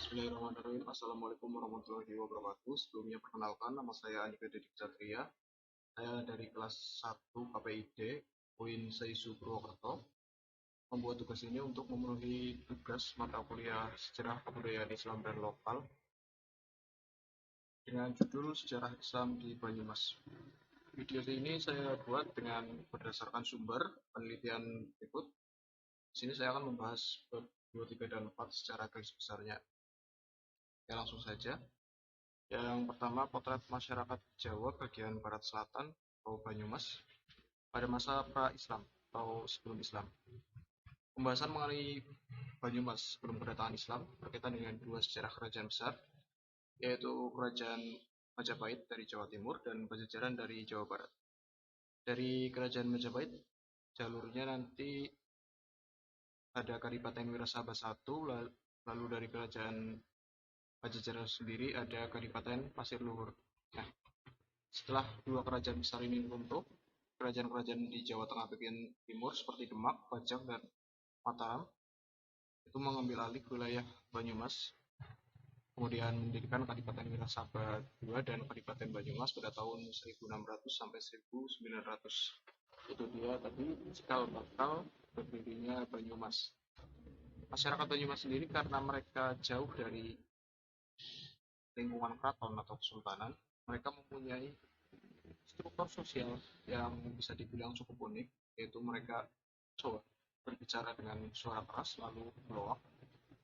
Bismillahirrahmanirrahim. Assalamualaikum warahmatullahi wabarakatuh. Sebelumnya perkenalkan, nama saya Andika Dedik Satria. Saya dari kelas 1 KPID UIN Seisu Purwokerto. Membuat tugas ini untuk memenuhi tugas mata kuliah Sejarah Kebudayaan Islam dan Lokal dengan judul Sejarah Islam di Banyumas. Video ini saya buat dengan berdasarkan sumber penelitian berikut. Di sini saya akan membahas bab 2, 3, dan 4 secara garis besarnya. Ya, langsung saja. Yang pertama, potret masyarakat Jawa bagian barat selatan atau Banyumas pada masa pra-Islam atau sebelum Islam. Pembahasan mengenai Banyumas sebelum kedatangan Islam berkaitan dengan dua sejarah kerajaan besar, yaitu Kerajaan Majapahit dari Jawa Timur dan Pajajaran dari Jawa Barat. Dari Kerajaan Majapahit, jalurnya nanti ada Kadipaten Wirasaba I, lalu dari Kerajaan Pajajaran sendiri ada Kadipaten Pasir Luhur. Nah, setelah dua kerajaan besar ini runtuh, kerajaan-kerajaan di Jawa Tengah bagian timur seperti Demak, Pajang, dan Mataram itu mengambil alih wilayah Banyumas, kemudian mendirikan Kadipaten Wirasaba II dan Kadipaten Banyumas pada tahun 1600 sampai 1900. Itu dia tadi cikal bakal berdirinya Banyumas. Masyarakat Banyumas sendiri karena mereka jauh dari lingkungan keraton atau kesultanan, mereka mempunyai struktur sosial yang bisa dibilang cukup unik, yaitu mereka coba berbicara dengan suara keras lalu melawak,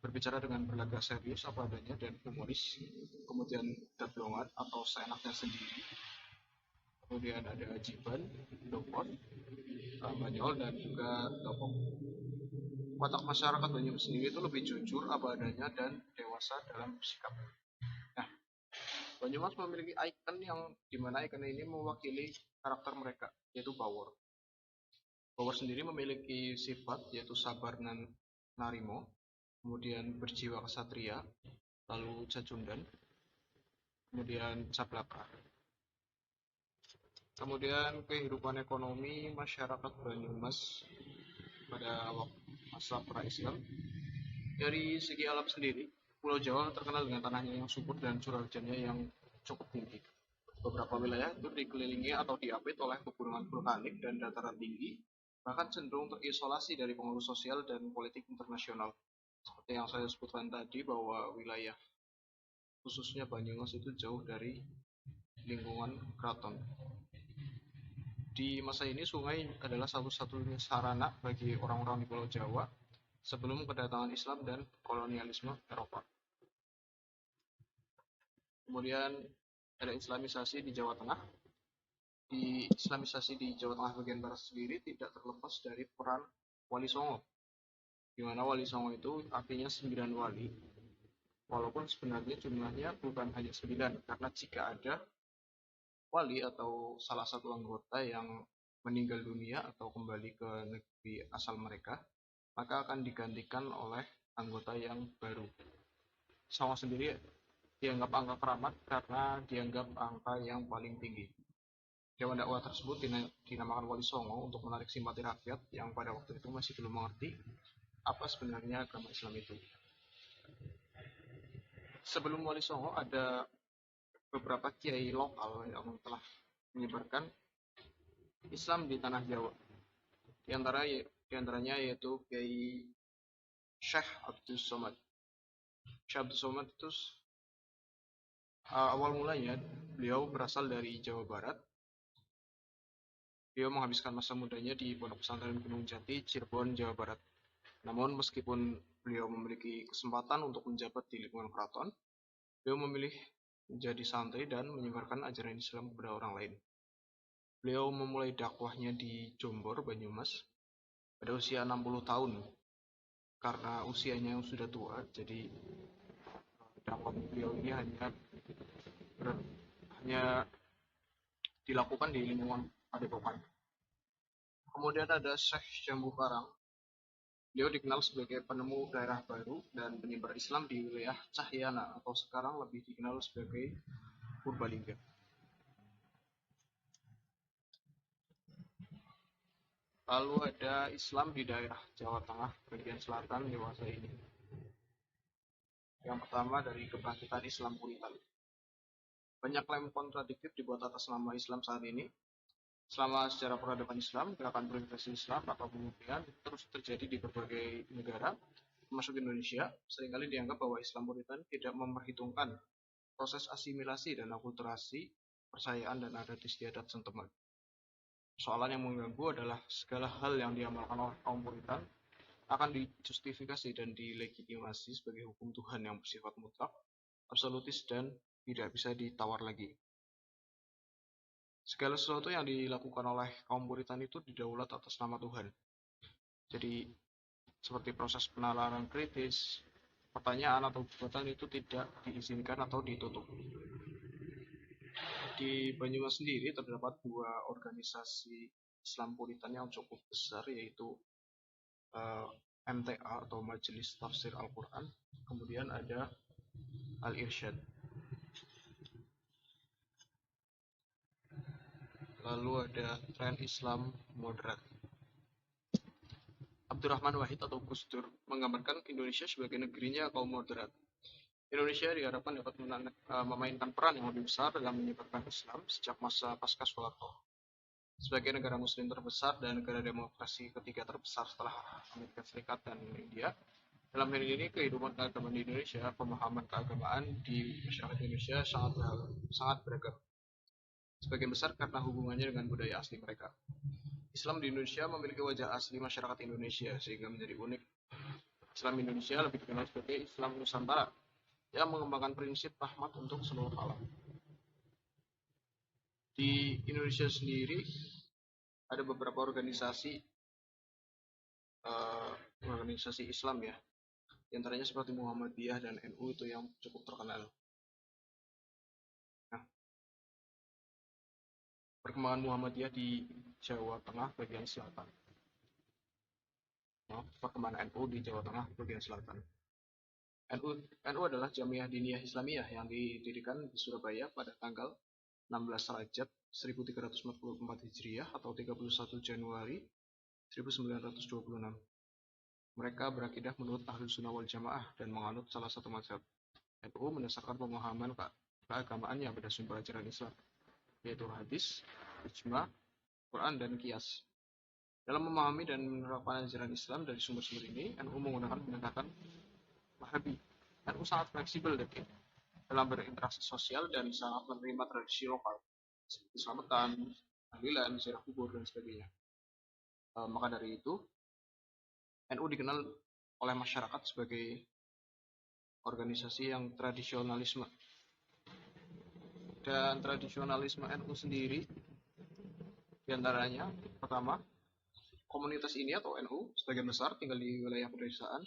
berbicara dengan berlaga serius apa adanya dan humoris, kemudian dablongan atau seenaknya sendiri, kemudian ada jiban, dokon, banyol, dan juga topong. Watak masyarakat Banyumas sendiri itu lebih jujur apa adanya dan dewasa dalam bersikap. Nah, Banyumas memiliki ikon yang dimana ikon ini mewakili karakter mereka, yaitu Bawor. Bawor sendiri memiliki sifat yaitu sabar dan narimo, kemudian berjiwa kesatria, lalu cacundan, kemudian cablaka. Kemudian kehidupan ekonomi masyarakat Banyumas pada masa pra-Islam. Dari segi alam sendiri, Pulau Jawa terkenal dengan tanahnya yang subur dan curah hujannya yang cukup tinggi. Beberapa wilayah itu dikelilingi atau diapit oleh pegunungan vulkanik dan dataran tinggi, bahkan cenderung terisolasi dari pengaruh sosial dan politik internasional. Seperti yang saya sebutkan tadi bahwa wilayah khususnya Banyumas itu jauh dari lingkungan keraton. Di masa ini sungai adalah satu-satunya sarana bagi orang-orang di Pulau Jawa sebelum kedatangan Islam dan kolonialisme Eropa. Kemudian ada Islamisasi di Jawa Tengah. Di Islamisasi di Jawa Tengah bagian barat sendiri tidak terlepas dari peran Wali Songo, di mana Wali Songo itu artinya 9 wali, walaupun sebenarnya jumlahnya bukan hanya 9, karena jika ada wali atau salah satu anggota yang meninggal dunia atau kembali ke negeri asal mereka, maka akan digantikan oleh anggota yang baru. Songo sendiri dianggap angka keramat karena dianggap angka yang paling tinggi. Dewan dakwah tersebut dinamakan Wali Songo untuk menarik simpati rakyat yang pada waktu itu masih belum mengerti apa sebenarnya agama Islam itu. Sebelum Wali Songo ada beberapa kiai lokal yang telah menyebarkan Islam di tanah Jawa. Di antaranya yaitu Kiai Syekh Abdul Somad. Syekh Abdul Somad itu awal mulanya beliau berasal dari Jawa Barat. Beliau menghabiskan masa mudanya di Pondok Pesantren Gunung Jati, Cirebon, Jawa Barat. Namun meskipun beliau memiliki kesempatan untuk menjabat di lingkungan keraton, beliau memilih menjadi santri dan menyebarkan ajaran Islam kepada orang lain. Beliau memulai dakwahnya di Jombor, Banyumas, pada usia 60 tahun. Karena usianya yang sudah tua, jadi dakwah beliau ini hanya dilakukan di lingkungan Padepokan. Kemudian ada Syekh Jambu Karang. Beliau dikenal sebagai penemu daerah baru dan penyebar Islam di wilayah Cahyana atau sekarang lebih dikenal sebagai Purbalingga. Lalu ada Islam di daerah Jawa Tengah bagian selatan dewasa ini. Yang pertama dari kebangkitan Islam Puritan. Banyak klaim kontradiktif dibuat atas nama Islam saat ini. Selama sejarah peradaban Islam, gerakan purifikasi Islam atau pemurnian terus terjadi di berbagai negara, termasuk Indonesia. Seringkali dianggap bahwa Islam Puritan tidak memperhitungkan proses asimilasi dan akulturasi percayaan dan adat istiadat setempat. Soalan yang mengganggu adalah segala hal yang diamalkan oleh kaum Puritan akan dijustifikasi dan dilegitimasi sebagai hukum Tuhan yang bersifat mutlak, absolutis, dan tidak bisa ditawar lagi. Segala sesuatu yang dilakukan oleh kaum Puritan itu didaulat atas nama Tuhan. Jadi, seperti proses penalaran kritis, pertanyaan atau gugatan itu tidak diizinkan atau ditutup. Di Banyumas sendiri terdapat dua organisasi Islam Puritan yang cukup besar, yaitu MTA atau Majelis Tafsir Al-Quran, kemudian ada Al-Irsyad. Lalu ada tren Islam moderat. Abdurrahman Wahid atau Gus Dur menggambarkan Indonesia sebagai negerinya kaum moderat. Indonesia diharapkan dapat memainkan peran yang lebih besar dalam menyebarkan Islam sejak masa pasca Soeharto. Sebagai negara muslim terbesar dan negara demokrasi ketiga terbesar setelah Amerika Serikat dan India, dalam hal ini kehidupan keagamaan di Indonesia, pemahaman keagamaan di masyarakat Indonesia sangat beragam. Sebagian besar karena hubungannya dengan budaya asli mereka. Islam di Indonesia memiliki wajah asli masyarakat Indonesia sehingga menjadi unik. Islam Indonesia lebih dikenal sebagai Islam Nusantara yang mengembangkan prinsip rahmat untuk seluruh alam. Di Indonesia sendiri ada beberapa organisasi Islam ya, di antaranya seperti Muhammadiyah dan NU itu yang cukup terkenal. Nah, perkembangan Muhammadiyah di Jawa Tengah bagian selatan. Nah, perkembangan NU di Jawa Tengah bagian selatan. NU adalah Jamiah Diniyah Islamiyah yang didirikan di Surabaya pada tanggal 16 Rajab 1344 Hijriah atau 31 Januari 1926. Mereka berakidah menurut Ahlus Sunnah wal Jamaah dan menganut salah satu mazhab. NU mendasarkan pemahaman keagamaannya pada sumber ajaran Islam, yaitu hadis, ijma, Quran, dan qiyas. Dalam memahami dan menerapkan ajaran Islam dari sumber-sumber ini, NU menggunakan pendekatan Wahabi. NU sangat fleksibel dalam berinteraksi sosial dan sangat menerima tradisi lokal, seperti selamatan, tahlilan, ziarah kubur, dan sebagainya. Maka dari itu, NU dikenal oleh masyarakat sebagai organisasi yang tradisionalisme. Dan tradisionalisme NU sendiri, diantaranya, pertama, komunitas ini atau NU sebagian besar tinggal di wilayah pedesaan,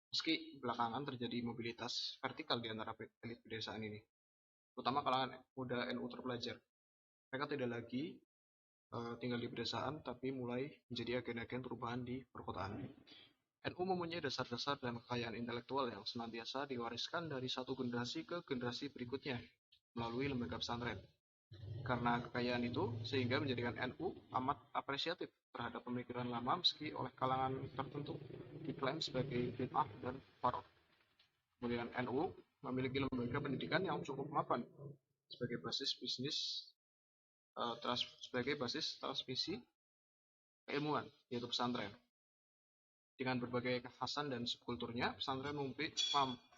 meski belakangan terjadi mobilitas vertikal di antara elit pedesaan ini, terutama kalangan muda NU terpelajar. Mereka tidak lagi tinggal di pedesaan, tapi mulai menjadi agen-agen perubahan di perkotaan. NU mempunyai dasar-dasar dan kekayaan intelektual yang senantiasa diwariskan dari satu generasi ke generasi berikutnya melalui lembaga pesantren. Karena kekayaan itu, sehingga menjadikan NU amat apresiatif terhadap pemikiran lama meski oleh kalangan tertentu diklaim sebagai bid'ah dan farad. Kemudian NU memiliki lembaga pendidikan yang cukup mapan sebagai basis transmisi keilmuan, yaitu pesantren. Dengan berbagai kekhasan dan subkulturnya, pesantren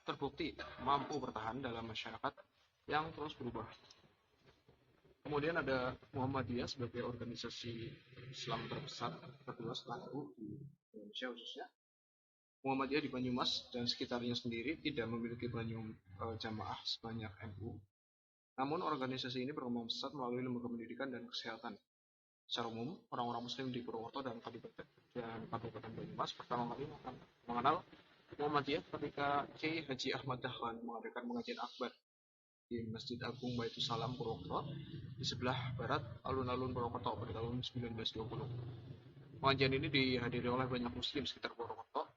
terbukti mampu bertahan dalam masyarakat yang terus berubah. Kemudian ada Muhammadiyah sebagai organisasi Islam terbesar kedua setelah NU di Indonesia khususnya. Muhammadiyah di Banyumas dan sekitarnya sendiri tidak memiliki jamaah sebanyak NU. Namun organisasi ini berkembang pesat melalui lembaga pendidikan dan kesehatan. Secara umum, orang-orang Muslim di Purwokerto dan Kabupaten Banyumas pertama kali mengenal Muhammadiyah ketika Kiai Haji Ahmad Dahlan mengadakan pengajian akbar di Masjid Agung Baitus Salam Purwokerto di sebelah barat alun-alun Purwokerto pada tahun 1920. Pengajian ini dihadiri oleh banyak Muslim sekitar Purwokerto,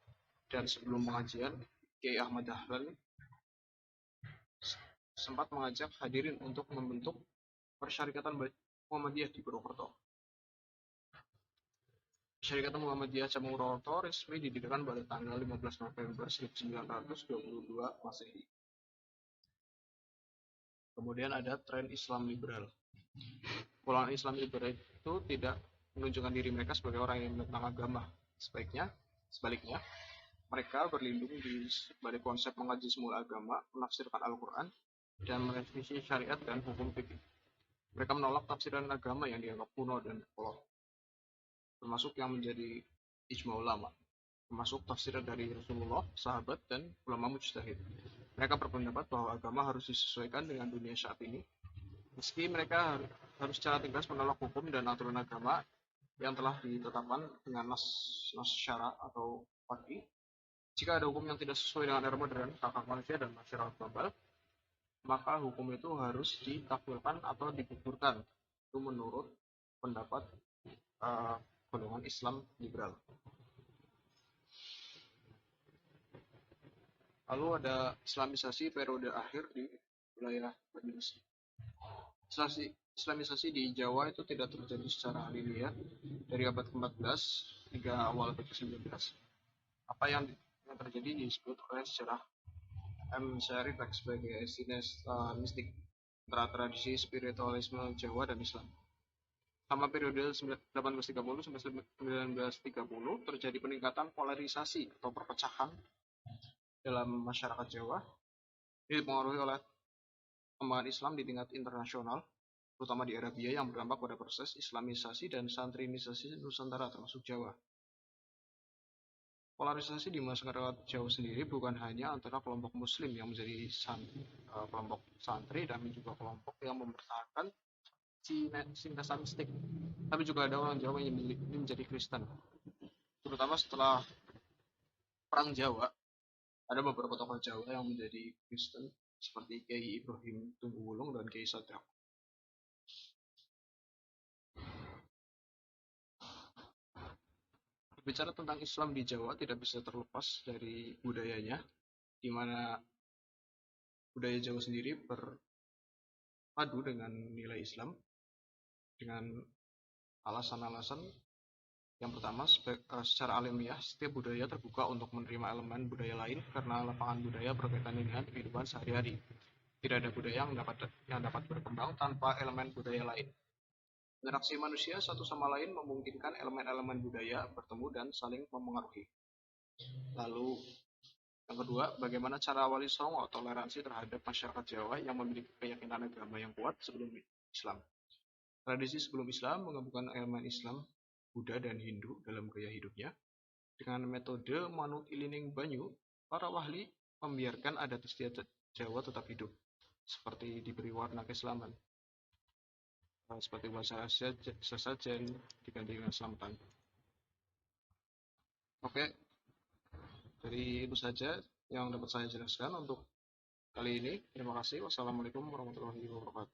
dan sebelum pengajian, Kiai Ahmad Dahlan sempat mengajak hadirin untuk membentuk Persyarikatan Muhammadiyah di Purwokerto. Syarikat Muhammadiyah Camuroto resmi didirikan pada tanggal 15 November 1922 Masehi. Kemudian ada tren Islam liberal. Golongan Islam liberal itu tidak menunjukkan diri mereka sebagai orang yang menentang agama. Sebaliknya, mereka berlindung di balik konsep mengkaji semula agama, menafsirkan Al-Quran, dan merevisi syariat dan hukum fikih. Mereka menolak tafsiran agama yang dianggap kuno dan kolot, termasuk yang menjadi ijma ulama, termasuk tafsiran dari Rasulullah, sahabat, dan ulama mujtahid. Mereka berpendapat bahwa agama harus disesuaikan dengan dunia saat ini, meski mereka harus secara tegas menolak hukum dan aturan agama yang telah ditetapkan dengan nas syara atau faqih. Jika ada hukum yang tidak sesuai dengan era modern, hak hak manusia, dan masyarakat global, maka hukum itu harus ditakwilkan atau digugurkan. Itu menurut pendapat golongan Islam liberal. Lalu ada Islamisasi periode akhir di wilayah Indonesia. Islamisasi di Jawa itu tidak terjadi secara linear dari abad ke-14 hingga awal abad ke-19. Apa yang terjadi disebut oleh sejarah M. Syarif sebagai sinergi mistik antara tradisi spiritualisme Jawa dan Islam. Selama periode 1830 sampai 1930 terjadi peningkatan polarisasi atau perpecahan dalam masyarakat Jawa. Ini dipengaruhi oleh perkembangan Islam di tingkat internasional, terutama di Arabia yang berdampak pada proses Islamisasi dan santrinisasi Nusantara termasuk Jawa. Polarisasi di masyarakat Jawa sendiri bukan hanya antara kelompok Muslim yang menjadi kelompok santri dan juga kelompok yang mempertahankan sintasan mistik, tapi juga ada orang Jawa yang menjadi Kristen. Terutama setelah Perang Jawa, ada beberapa tokoh Jawa yang menjadi Kristen seperti Kiai Ibrahim Tunggulung dan Kiai Sadrak. Berbicara tentang Islam di Jawa tidak bisa terlepas dari budayanya, di mana budaya Jawa sendiri berpadu dengan nilai Islam dengan alasan-alasan. Yang pertama, secara alamiah, setiap budaya terbuka untuk menerima elemen budaya lain karena lapangan budaya berkaitan dengan kehidupan sehari-hari. Tidak ada budaya yang dapat berkembang tanpa elemen budaya lain. Interaksi manusia satu sama lain memungkinkan elemen-elemen budaya bertemu dan saling mempengaruhi. Lalu, yang kedua, bagaimana cara Wali Songo toleransi terhadap masyarakat Jawa yang memiliki keyakinan agama yang kuat sebelum Islam. Tradisi sebelum Islam menggabungkan elemen Islam, Buddha, dan Hindu dalam gaya hidupnya. Dengan metode manut ilining banyu, para wali membiarkan adat istiadat Jawa tetap hidup, seperti diberi warna keislaman, seperti bahasa sesajen diganti dengan selamatan. Oke, jadi itu saja yang dapat saya jelaskan untuk kali ini. Terima kasih. Wassalamualaikum warahmatullahi wabarakatuh.